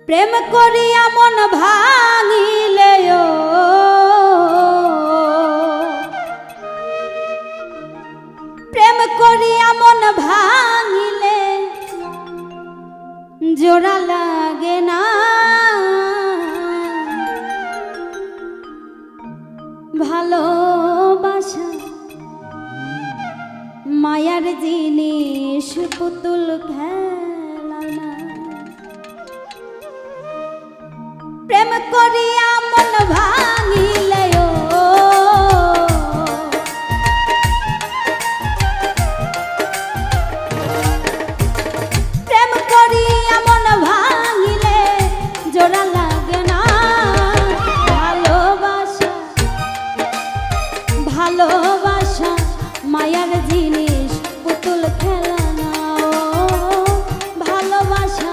প্রেম করিয়া মন ভাঙিলে প্রেম করিয়া মন ভাঙিলে জোড়া লাগে না ভালোবাসা মায়ার জিনিস পুতুল খেলা না প্রেম করিয়া মন ভাঙিলে প্রেম করিয়া মন ভাঙিলে জোড়া লাগে না ভালোবাসা ভালোবাসা মায়ার জিনিস পুতুল খেলা না ভালোবাসা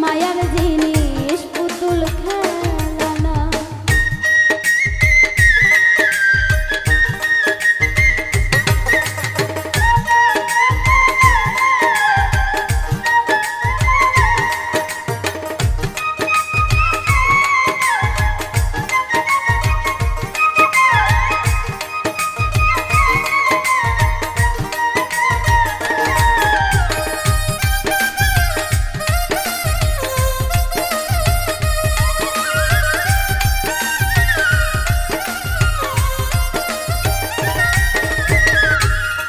মায়ার জিনিস পুতুল খেলা না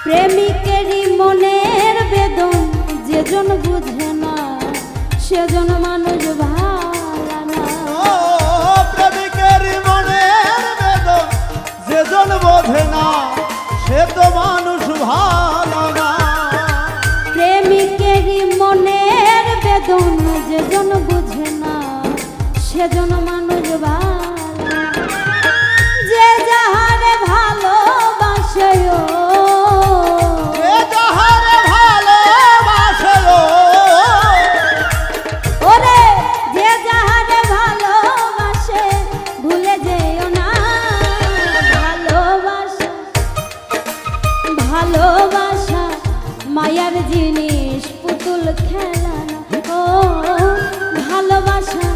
প্রেমিকেরই মনের বেদন যেজন বুঝে না সেজন মানুষ ভালো না প্রেমিকেরই মনের বেদন যেজন বোঝে না সে তো মানুষ ভালো না প্রেমিকেরই মনের বেদন যেজন বুঝে না সেজন মানুষ ভালো না। যে যাহারে ভালোবাসে ভালোবাসা মায়ার জিনিস পুতুল খেলা না ও ভালোবাসা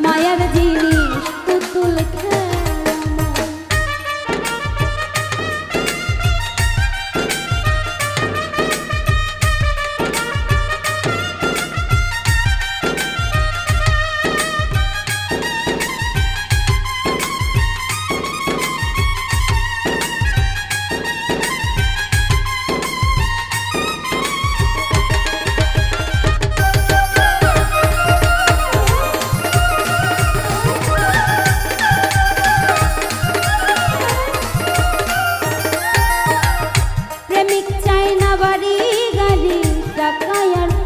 মায়ার জিনিস পুতুল খেলা না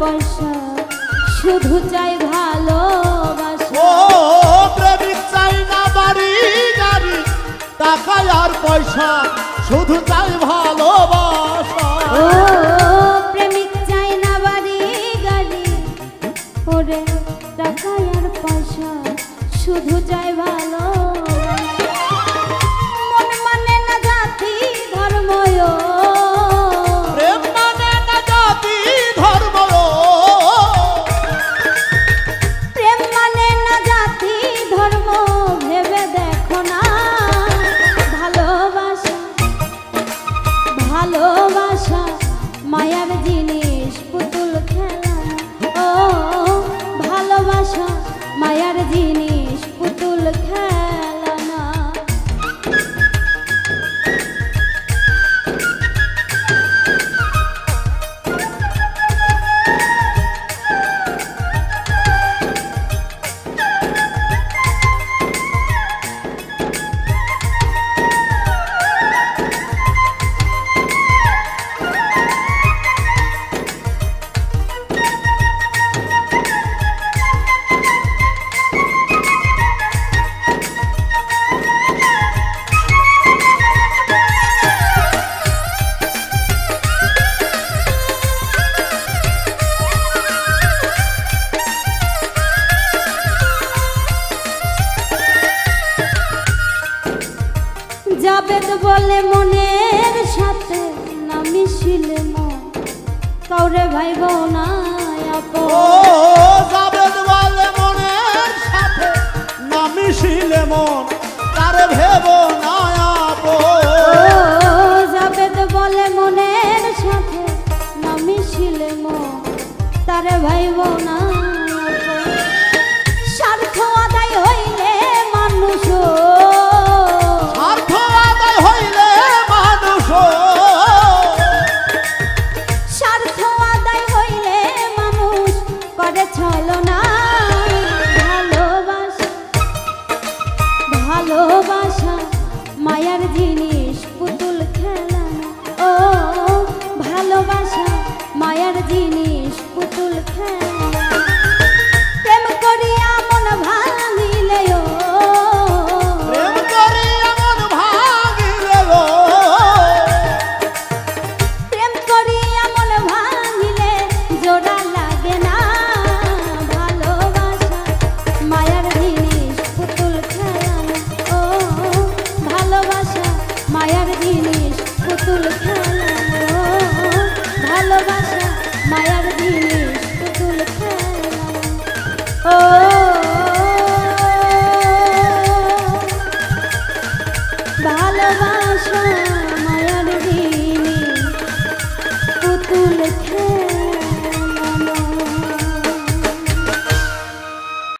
পয়সা শুধু চাই ভালোবাসা ও প্রেমিক চাই না বাড়ি গাড়ি টাকা আর পয়সা শুধু চাই ভালোবাসা ও প্রেমিক চাই না বাড়ি গাড়ি ওরে টাকা আর পয়সা শুধু চাই ভালোবাসা মন মানে না জাতি ধর্ম ভালোবাসা মায়ার জিনিস পুতুল খেলা ও ভালোবাসা মায়ার জিনিস পুতুল খেলা না জাবেদ বলে মনের সাথে না মিশিলে মন কাউরে ভাইব না আপন জাবেদ বলে মনের মিশিলে মন তারে ভেব না আপন। ও জাবেদ বলে মনের সাথে না মিশিলে মন তারে ভাইব না আপন। স্বার্থ আদায় হইলে মানুষ স্বার্থ আদায় হইলে মানুষ স্বার্থ আদায় হইলে মানুষ করে ছলনা। ভালোবাসা ভালোবাসা মায়ার জিনিস পুতুল খেলা ও ভালোবাসা মায়ার জিনিস পুতুল খেলা। প্রেম করিয়া মন ভাঙিলে ও প্রেম করিয়া মন ভাঙিলে গো প্রেম করিয়া মন ভাঙিলে জোড়া লাগে না। ভালোবাসা মায়ার জিনিস পুতুল খেলা ও ভালোবাসা মায়ার জিনিস পুতুল খেলা ও ভালোবাসা মায়ার জিনিস পুতুল খেলা ও ভালোবাসা